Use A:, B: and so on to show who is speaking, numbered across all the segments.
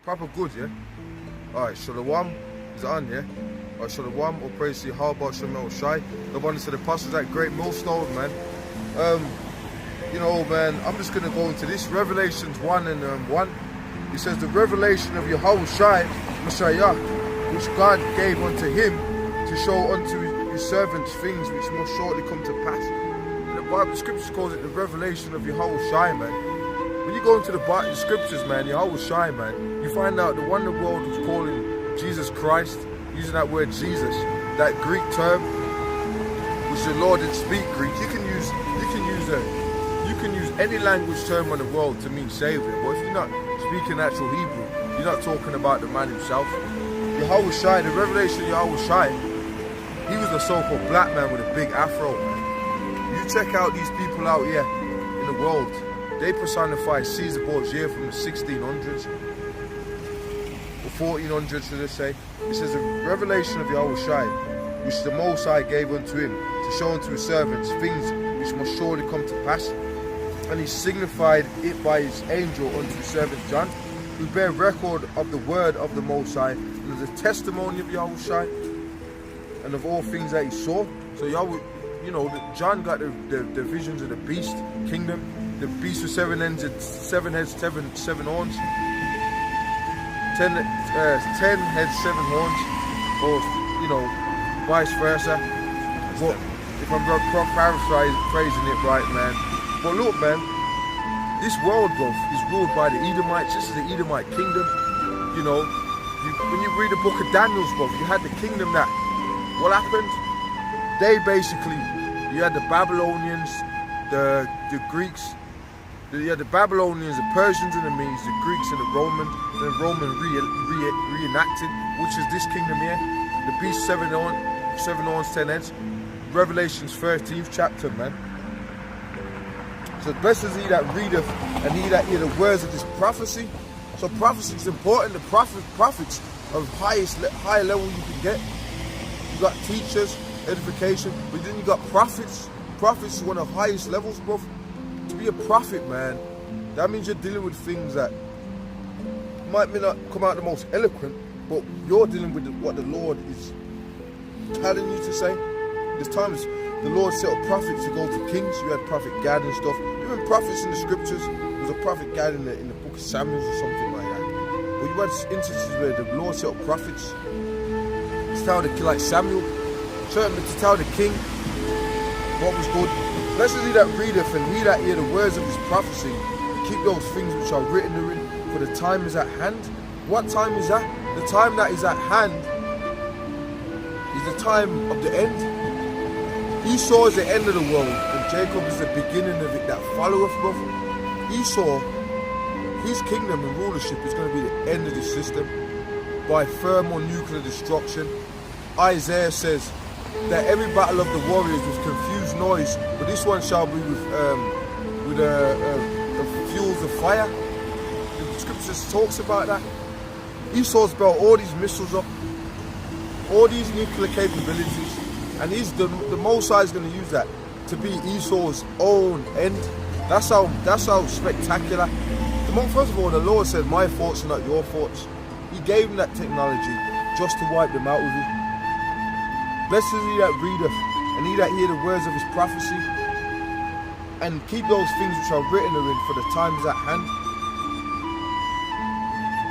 A: Proper good, yeah? Alright, Shalom is on, yeah? Alright, Shalom, or praise to Yahweh, Shemel Shai. The one to the apostles at GreatMillStone, man. You know, man, I'm just gonna go into this. Revelations 1 and 1. It says, the revelation of Yahweh Shai, Messiah, which God gave unto him to show unto his servants things which must shortly come to pass. And the Bible, the scriptures calls it the revelation of Yahweh Shai, man. When you go into the scriptures, man, Yahweh Shai, man, you find out the one the world was calling Jesus Christ, using that word Jesus, that Greek term, which the Lord didn't speak Greek. You can use any language term on the world to mean Savior, but if you're not speaking actual Hebrew, you're not talking about the man himself. Yahweh Shai, the revelation of Yahweh Shai, he was a so-called black man with a big afro, man. You check out these people out here in the world, they personify Caesar Borgia from the 1600s, or 1400s, should I say. It says the revelation of Yahweh Shai, which the Most High gave unto him, to show unto his servants things which must surely come to pass. And he signified it by his angel unto his servant John, who bear record of the word of the Most High, and of the testimony of Yahweh Shai, and of all things that he saw. So Yahweh, you know, John got the visions of the beast kingdom, the beast with 7 heads, 7 horns, 10 heads, 7 horns, or, you know, vice versa. But if I'm paraphrasing it right, man. But look, man, this world, bro, is ruled by the Edomites. This is the Edomite kingdom. You know, when you read the book of Daniel, bro, you had the kingdom that, what happened? They basically, you had the Babylonians, the Greeks, you had the Babylonians, the Persians and the Medes, the Greeks and the Romans, and the Roman reenacted, which is this kingdom here. The beast, 7 horns, 10 heads. Revelations 13th chapter, man. So blessed is he that readeth, and he that hear the words of this prophecy. So prophecy is important. The prophets of higher level you can get. You got teachers, edification, but then you got prophets. Prophets is one of the highest levels, bro. To be a prophet, man, that means you're dealing with things that might not come out the most eloquent, but you're dealing with what the Lord is telling you to say. There's times the Lord set up prophets to go to kings. You had prophet Gad and stuff. Even prophets in the scriptures. There was a prophet Gad in the book of Samuel or something like that. But you had instances where the Lord set up prophets to tell the king, like Samuel, to tell the king what was good. Blessed is he that readeth, and he that hear the words of his prophecy, and keep those things which are written therein, for the time is at hand. What time is that? The time that is at hand is the time of the end. Esau is the end of the world, and Jacob is the beginning of it that followeth, brother. Esau, his kingdom and rulership is going to be the end of the system by thermal nuclear destruction. Isaiah says that every battle of the warriors with confused noise, but this one shall be with fuels of fire. The scriptures talks about that. Esau's built all these missiles up, all these nuclear capabilities. And the Most High is going to use that to be Esau's own end. That's how spectacular. First of all, the Lord said, my thoughts are not your thoughts. He gave him that technology just to wipe them out with it. Blessed is he that readeth, and he that hear the words of his prophecy, and keep those things which are written therein, for the time is at hand.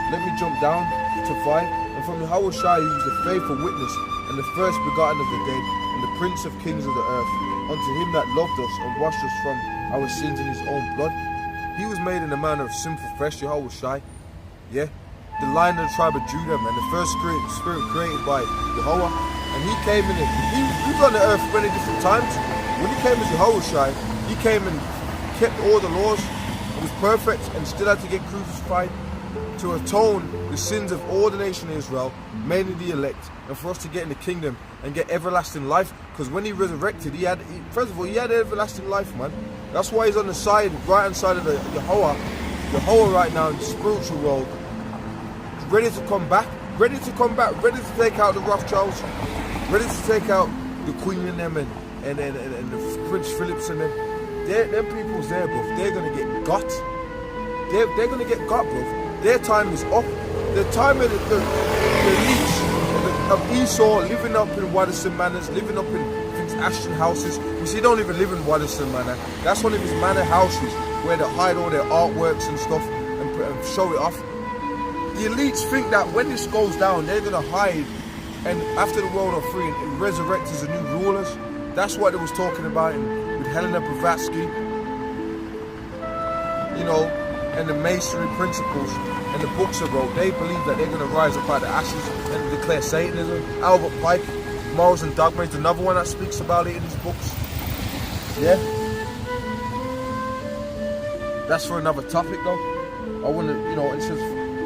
A: Let me jump down to 5. And from Yahweh Shai, he is the faithful witness, and the first begotten of the dead, and the prince of kings of the earth, unto him that loved us and washed us from our sins in his own blood. He was made in the manner of sinful flesh, Yahweh Shai. Yeah, the Lion of the tribe of Judah, man, the first spirit created by Yahweh. And he came in it. He was on the earth many different times. When he came as Yahweh Shai, he came and kept all the laws, and was perfect, and still had to get crucified to atone the sins of all the nation of Israel, mainly the elect, and for us to get in the kingdom and get everlasting life. Because when he resurrected, first of all, he had everlasting life, man. That's why he's on the side, right-hand side of the Yahweh right now in the spiritual world, ready to come back, ready to take out the Rothschilds, ready to take out the Queen and them, and the Prince Philips and them. Them people's there, bro. They're gonna get got. They're gonna get got, bro. Their time is up. the time of the elites of Esau living up in Waddesdon Manors, living up in things Ashton houses. You see, they don't even live in Waddesdon Manor. That's one of his manor houses where they hide all their artworks and stuff and show it off. The elites think that when this goes down, they're gonna hide, and after the World War III, and resurrect as the new rulers. That's what they was talking about with Helena Blavatsky, you know, and the Masonry principles and the books they wrote. They believe that they're going to rise up out of the ashes and declare Satanism. Albert Pike, Morals and Dogma, is another one that speaks about it in his books. Yeah. That's for another topic though. I want to, you know, it says,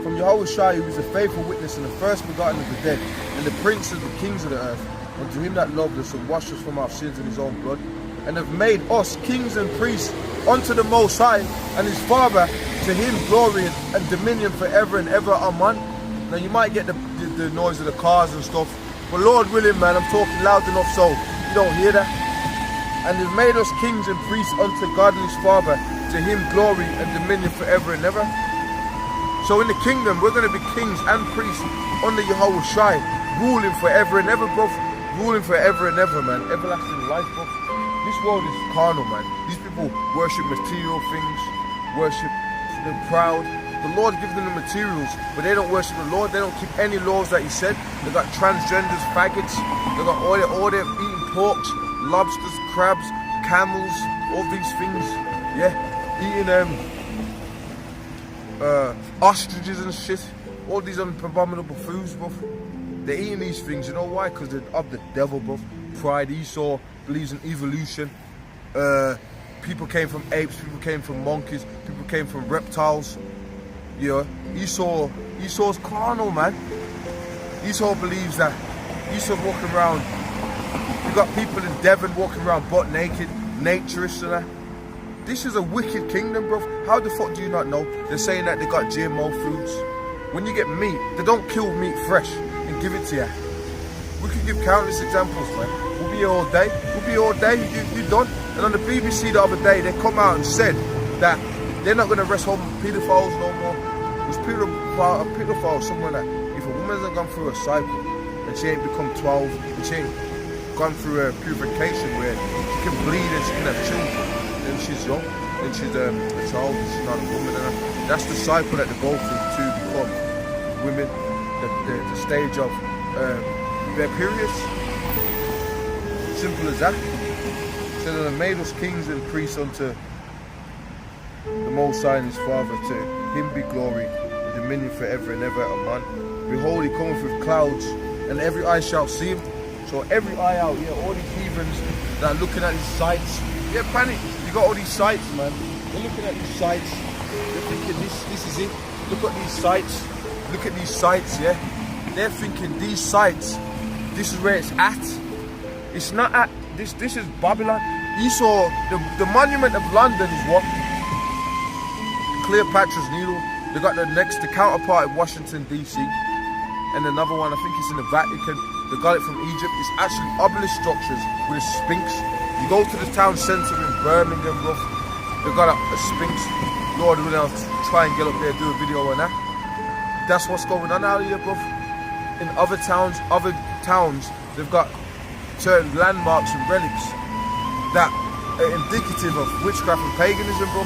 A: from Yahweh Shai, who is a faithful witness and the first begotten of the dead, and the prince of the kings of the earth, unto him that loved us and washed us from our sins in his own blood, and have made us kings and priests unto the Most High and his Father, to him glory and dominion forever and ever. Amen. Now you might get the noise of the cars and stuff, but Lord willing, man, I'm talking loud enough so you don't hear that. And have made us kings and priests unto God and his Father, to him glory and dominion forever and ever. So in the kingdom, we're going to be kings and priests under Yahweh Shai, ruling forever and ever, bro. Ruling forever and ever, man. Everlasting life, bro. This world is carnal, man. These people worship material things, worship, they're proud. The Lord gives them the materials, but they don't worship the Lord. They don't keep any laws that he said. They got transgenders, faggots. They got all their eating porks, lobsters, crabs, camels, all these things. Yeah, eating ostriches and shit. All these abominable foods, bro. They're eating these things. You know why? Because they're of the devil, bro. Pride. Esau believes in evolution. People came from apes. People came from monkeys. People came from reptiles. Yeah. Esau's carnal, man. Esau believes that. Esau's walking around. You got people in Devon walking around butt naked, naturists and that. This is a wicked kingdom, bro. How the fuck do you not know? They're saying that they got GMO foods. When you get meat, they don't kill meat fresh and give it to you. We could give countless examples, man. We'll be here all day. We'll be here all day. You done. And on the BBC the other day, they come out and said that they're not going to arrest home pedophiles no more. There's a pedophile someone that if a woman hasn't gone through a cycle and she ain't become 12 and she ain't gone through a purification where she can bleed and she can have children, then she's young, then she's a child, she's not a woman. And that's the cycle that they go through to become women, the stage of their periods. Simple as that. So that they made us kings and priests unto the Most High and his Father, to him be glory and dominion forever and ever. Amen. Behold, he cometh with clouds, and every eye shall see him. So every eye out here, all these heathens that are looking at these sites, yeah, panic. You got all these sites, man. They're looking at these sites. They're thinking this is it. Look at these sites. Look at these sites, yeah. They're thinking these sites, this is where it's at. It's not at, this is Babylon. Esau, the monument of London is what? Cleopatra's Needle. They got the counterpart in Washington DC. And another one, I think it's in the Vatican. They got it from Egypt. It's actually obelisk structures with a sphinx. You go to the town centre in Birmingham, bro. They got a sphinx. Lord willing, I'll try and get up there and do a video on that. That's what's going on out here, bro. In other towns, they've got certain landmarks and relics that are indicative of witchcraft and paganism, bro.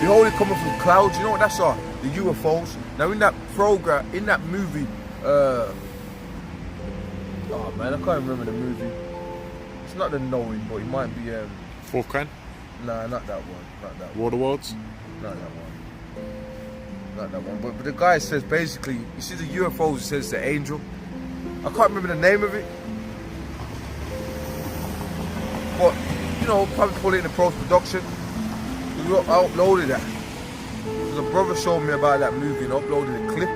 A: Behold, it coming from clouds. You know what that's are? The UFOs. Now in that program, in that movie, oh man, I can't remember the movie. It's not The Knowing, but it might be
B: Fourth Kind?
A: Nah, not that one. Not that one.
B: War of the Worlds?
A: Not that one. Not that one. But the guy says basically, you see the UFOs, it says the angel. I can't remember the name of it. But, you know, probably put it in the post-production. I uploaded that. Because a brother showed me about that movie and uploaded a clip.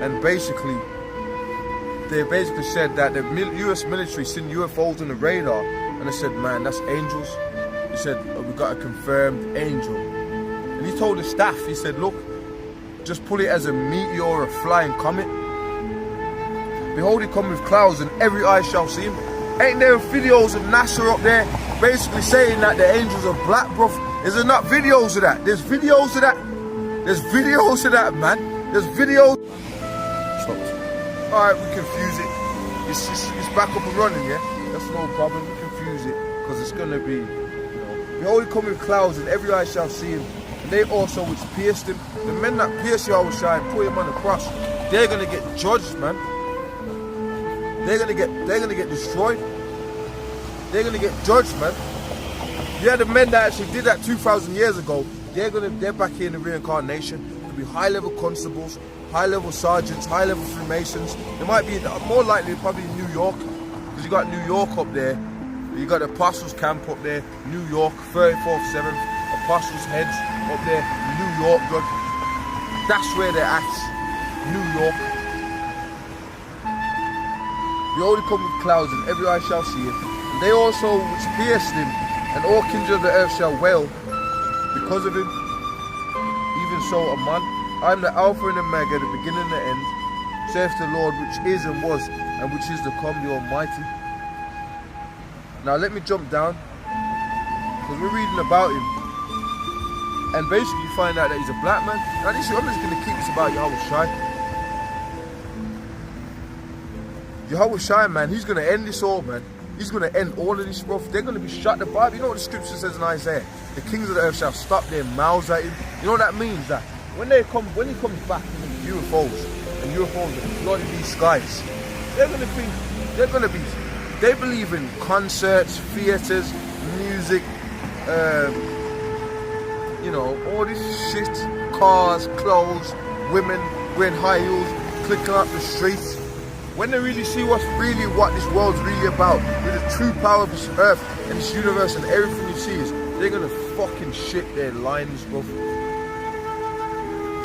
A: And basically, they basically said that the US military seen UFOs on the radar. And they said, man, that's angels. He said, we got a confirmed angel. And he told the staff, he said, look, just put it as a meteor or a flying comet. Behold, he come with clouds and every eye shall see him. Ain't there videos of NASA up there basically saying that the angels are black, bro? Is there not videos of that? There's videos of that. There's videos of that, man. There's videos. Stopped. Alright, we confuse it. It's back up and running, yeah? That's no problem. We confuse it because it's going to be, behold, he come with clouds and every eye shall see him. And they also which pierced him. The men that pierced Yahushua and put him on the cross, they're going to get judged, man. They're going to get destroyed. They're going to get judged, man. Yeah, the men that actually did that 2,000 years ago, they're back here in the reincarnation. There'll be high-level constables, high-level sergeants, high-level Freemasons. They might be more likely probably in New York, because you got New York up there. You got the Apostles Camp up there, New York, 34th, 7th, Apostles Heads up there, New York, blood. That's where they're at, New York. The only come with clouds and every eye shall see him. And they also which pierced him, and all kindred of the earth shall wail because of him. Even so, a man, I am the Alpha and Omega, the beginning and the end, saith the Lord, which is and was, and which is to come, the Almighty. Now let me jump down, because we're reading about him. And basically you find out that he's a black man. Now this, I'm just going to keep this about Yahushua. Yahushua, man, he's going to end this all, man. He's going to end all of this stuff. They're going to be shut. The Bible, you know what the scripture says in Isaiah? The kings of the earth shall stop their mouths at him. You know what that means? That when he comes back in UFOs, and UFOs are flooding these skies, they believe in concerts, theatres, music, all this shit, cars, clothes, women wearing high heels, clicking up the streets. When they really see what this world's really about, with the true power of this earth and this universe and everything you see is, they're gonna fucking shit their lines, bro.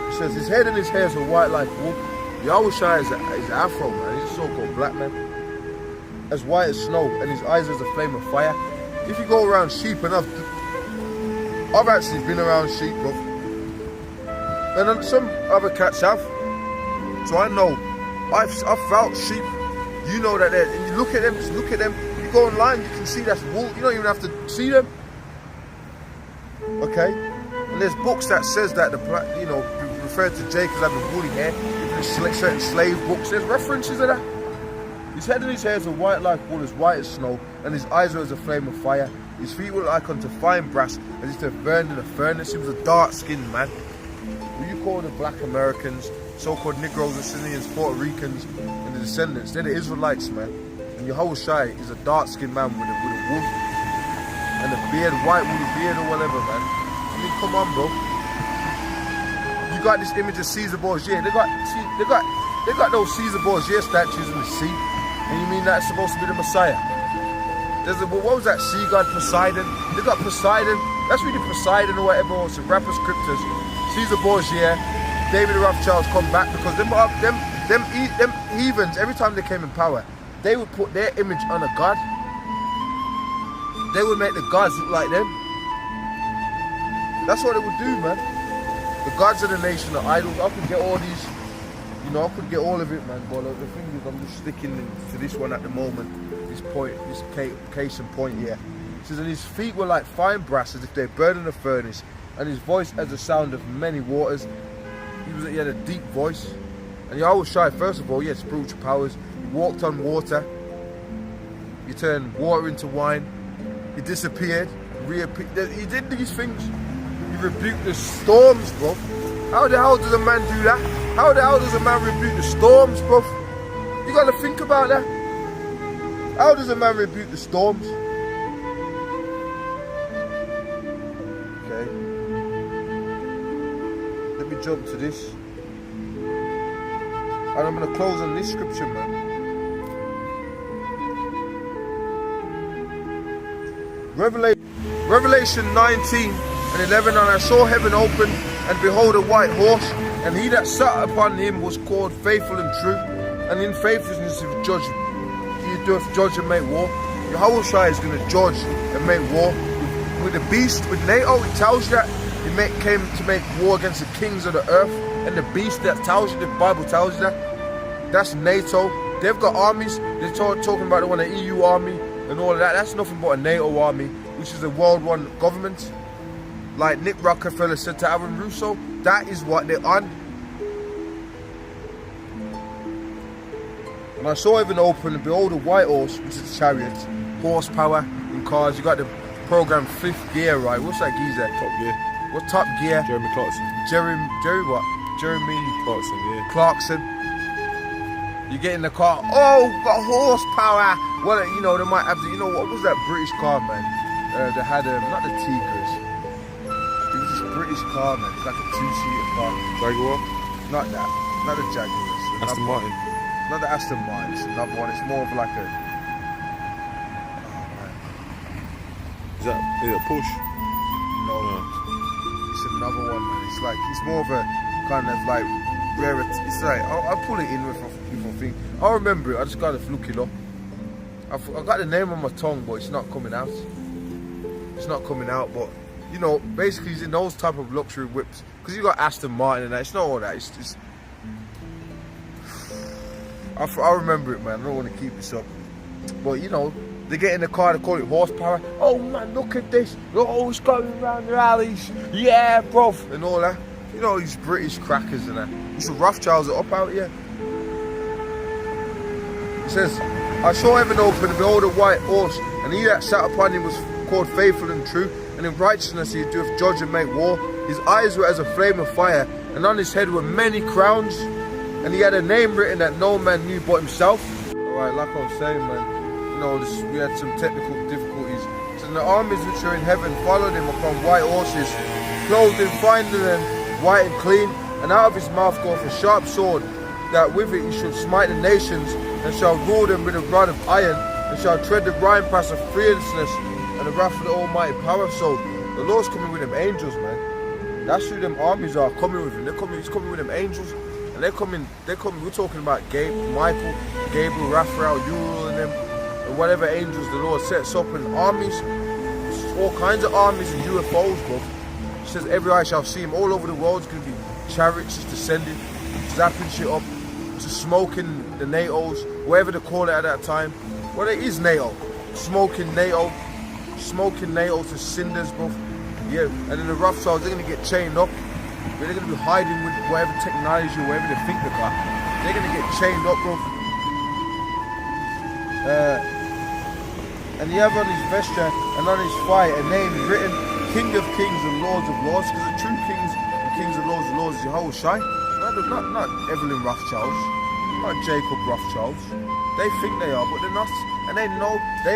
A: It says his head and his hairs are white like wool. Yahushua is Afro, man. He's a so-called black man. As white as snow, and his eyes as a flame of fire. If you go around sheep, and I've actually been around sheep, bro. And some other cats have. So I know. I've felt sheep. You know that they're, and you look at them, just look at them. You go online, you can see that's wool. You don't even have to see them. Okay? And there's books that says that refer to Jacob as having woolly hair. Even certain slave books, there's references of that. His head and his hairs are white like wool, as white as snow, and his eyes are as a flame of fire. His feet were like unto fine brass, as if they burned in a furnace. He was a dark-skinned man. What you call the black Americans, so-called Negroes, Assyrians, Puerto Ricans, and the descendants, they're the Israelites, man. And Yahushua is a dark-skinned man with a wolf and a beard, white woolly beard or whatever, man. I mean, come on, bro. You got this image of Caesar Borgia. They got those Caesar Borgia statues in the sea, and you mean that's supposed to be the Messiah? What was that sea god, Poseidon? They got Poseidon. That's really Poseidon or whatever. Or some rapper scriptures. Caesar Borgia, David the Rothschilds come back because them heathens, every time they came in power, they would put their image on a god. They would make the gods look like them. That's what they would do, man. The gods of the nation are idols. I could get all these, I could get all of it, man. But the thing is, I'm just sticking to this one at the moment. This case in point here. It says, and his feet were like fine brass, as if they burned in a furnace, and his voice as the sound of many waters. He had a deep voice. And Yahushua, first of all, he had spiritual powers. He walked on water. He turned water into wine. He disappeared, reappeared. He did these things. He rebuked the storms, bro. How the hell does a man do that? How the hell does a man rebuke the storms, bro? You gotta think about that. How does a man rebuke the storms? Okay. Let me jump to this. And I'm going to close on this scripture, man. Revelation 19 and 11. And I saw heaven open, and behold a white horse, and he that sat upon him was called Faithful and True, and in faithfulness of judgment he doth judge and make war. Yahushua is going to judge and make war with the beast, with NATO. It tells you that he came to make war against the kings of the earth, and the beast that tells you, the Bible tells you that. That's NATO. They've got armies. They're talking about the one, the EU army and all of that. That's nothing but a NATO army, which is a world one government. Like Nick Rockefeller said to Aaron Russo, that is what they're on. And I saw heaven open, and behold, a white horse, which is a chariot, horsepower in cars. You got the program 5th Gear, right? What's that geezer?
B: Top Gear.
A: What Top Gear?
B: Jeremy Clarkson.
A: Jerry what? Jeremy
B: Clarkson, yeah.
A: Clarkson. You get in the car, oh, got horsepower. Well, you know, they might have the, you know, what was that British car, man? They had, not the Tigers. It was this British car, man. It's like a 2-seater car.
B: Jaguar?
A: Not that. Not the Jaguars.
B: Aston Martin.
A: Not the Aston Martin. It's another one. It's more of like a...
B: Is it a Porsche?
A: No. It's another one, man. It's like, it's more of a kind of like rarity. It's like, I'll pull it in with a thing. I'll remember it. I just gotta look it up. I've got the name on my tongue, but it's not coming out. It's not coming out, but you know, basically it's in those type of luxury whips. Because you got Aston Martin and that. It's not all that. It's just... I remember it, man. I don't want to keep this up. But you know, they get in the car, they call it horsepower. Oh man, look at this. Oh, it's going around the alleys. Yeah, bruv. And all that. You know, these British crackers and that. These Rothschilds are up out here. It says, I saw heaven open, and behold, a white horse, and he that sat upon him was called faithful and true, and in righteousness he doeth judge and make war. His eyes were as a flame of fire, and on his head were many crowns, and he had a name written that no man knew but himself. Alright, like I was saying, man, you know, we had some technical difficulties. So the armies which are in heaven followed him upon white horses, clothed in fine linen, white and clean, and out of his mouth goeth a sharp sword, that with it he should smite the nations, and shall rule them with a rod of iron, and shall tread the winepress of fearlessness, and the wrath of the Almighty power. So the Lord's coming with them angels, man. That's who them armies are coming with him. He's coming with them angels, and they're coming. We're talking about Michael, Gabriel, Raphael, Uriel, and them, and whatever angels the Lord sets up in armies, all kinds of armies and UFOs, bro. He says every eye shall see him. All over the world, it's gonna be chariots just descending, zapping shit up, just smoking the NATOs, whatever they call it at that time. Well, it is NATO. Smoking NATO to cinders, bro. Yeah, and then the Rothschilds, they're gonna get chained up. They're gonna be hiding with whatever technology, whatever they think they got. They're gonna get chained up, bro. And he have on his vesture and on his thigh a name written, King of Kings and Lords of Lords. Because the true kings and kings of Lords is Jehovah Shai. Not Evelyn Rothschilds, not Jacob Rothschilds. They think they are, but they're not. And they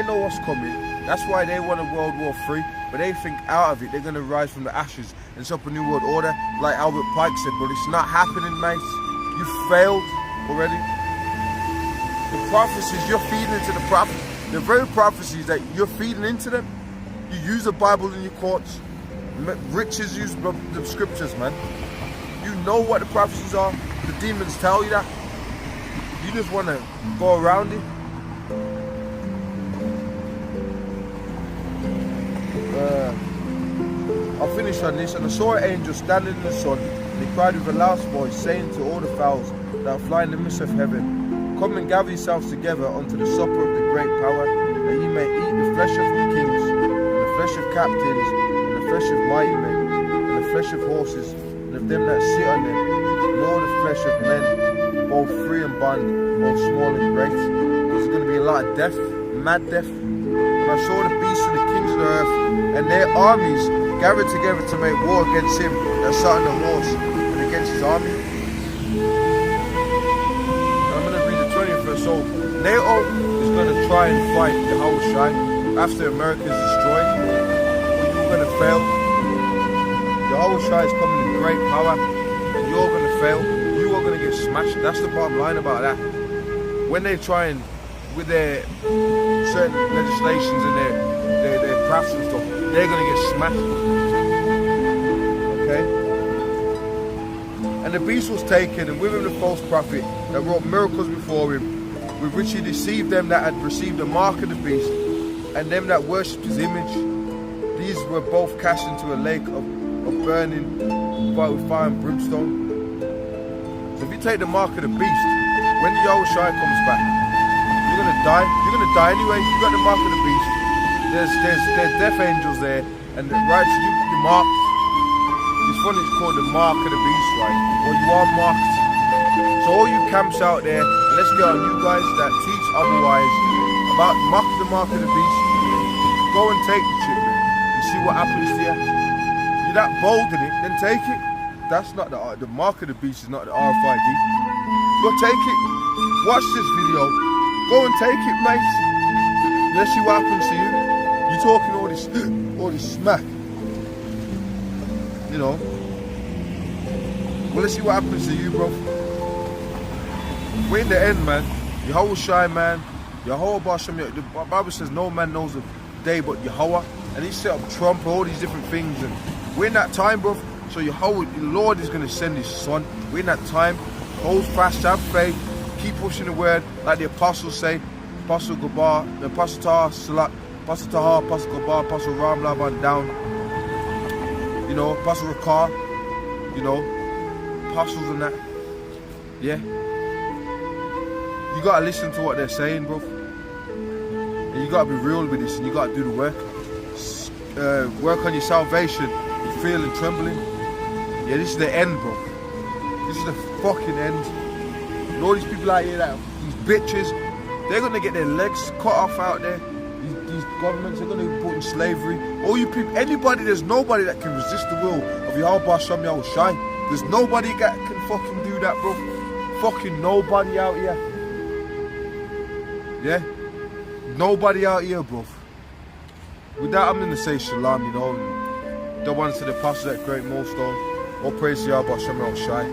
A: know what's coming. That's why they want a World War III. But they think out of it, they're going to rise from the ashes and set up a new world order. Like Albert Pike said, but it's not happening, mate. You failed already. The prophecies, you're feeding into the prophecies. The very prophecies that you're feeding into them, you use the Bible in your courts. Riches use the scriptures, man. You know what the prophecies are. The demons tell you that. You just want to go around it. I'll finish on this. And I saw an angel standing in the sun, and he cried with a loud voice, saying to all the fowls that fly in the midst of heaven, come and gather yourselves together unto the supper of the great power, that ye may eat the flesh of the kings, and the flesh of captains, and the flesh of mighty men, and the flesh of horses, and of them that sit on them, nor the flesh of men, both free and bond, both small and great. There's going to be a lot of death, mad death. And I saw the beasts and the kings of the earth, and their armies gathered together to make war against him that sat on the horse, and against his army. I'm going to read the 20th verse. So NATO is going to try and fight the whole Shai after America is destroyed. But you're going to fail. The whole Shai is coming in great power, and you're going to fail. You are going to get smashed. That's the bottom line about that. When they try and, with their certain legislations and their crafts and stuff, they're going to get smashed. Okay? And the beast was taken, and with him the false prophet that wrought miracles before him, with which he deceived them that had received the mark of the beast, and them that worshipped his image. These were both cast into a lake of burning with fire and brimstone. So if you take the mark of the beast, when the Yahushua comes back, you're going to die. You're going to die anyway. You got the mark of the beast. There's death angels there, and right, so you're marked. It's funny it's called the mark of the beast, right? Well, you are marked. So all you camps out there, let's get on you guys that teach otherwise about the mark of the beast. Go and take the chip then and see what happens to you. You're that bold in it, then take it. That's not the mark of the beast is not the RFID. Go take it. Watch this video. Go and take it, mate. Let's see what happens to you. You're talking all this smack. You know. Well, let's see what happens to you, bro. We're in the end, man. Yahweh Shai, man. Yahweh Bashem. The Bible says no man knows the day but Yahweh. And he set up Trump, all these different things. And we're in that time, bro. So Yahweh, the Lord is going to send his son. We're in that time. Hold fast, have faith. Keep pushing the word. Like the apostles say. Apostle Gabar, the Apostle Tahar, Apostle Tahar, Apostle Gabar, Apostle Ram Laban down. You know, Apostle Rakar. You know, apostles and that. Yeah. You gotta listen to what they're saying, bro. And you gotta be real with this, and you gotta do the work. Work on your salvation, fear and trembling. Yeah, this is the end, bro. This is the fucking end. And all these people out here, these bitches, they're gonna get their legs cut off out there. These governments are gonna be put in slavery. All you people, there's nobody that can resist the will of Yahweh Bashem Yahweh Shai. There's nobody that can fucking do that, bro. Fucking nobody out here. Yeah? Nobody out here, bro. With that, I'm gonna say shalom, you know. The ones to the apostles at GreatMillStone. All praise to Yahweh Bashem Yahweh Shai.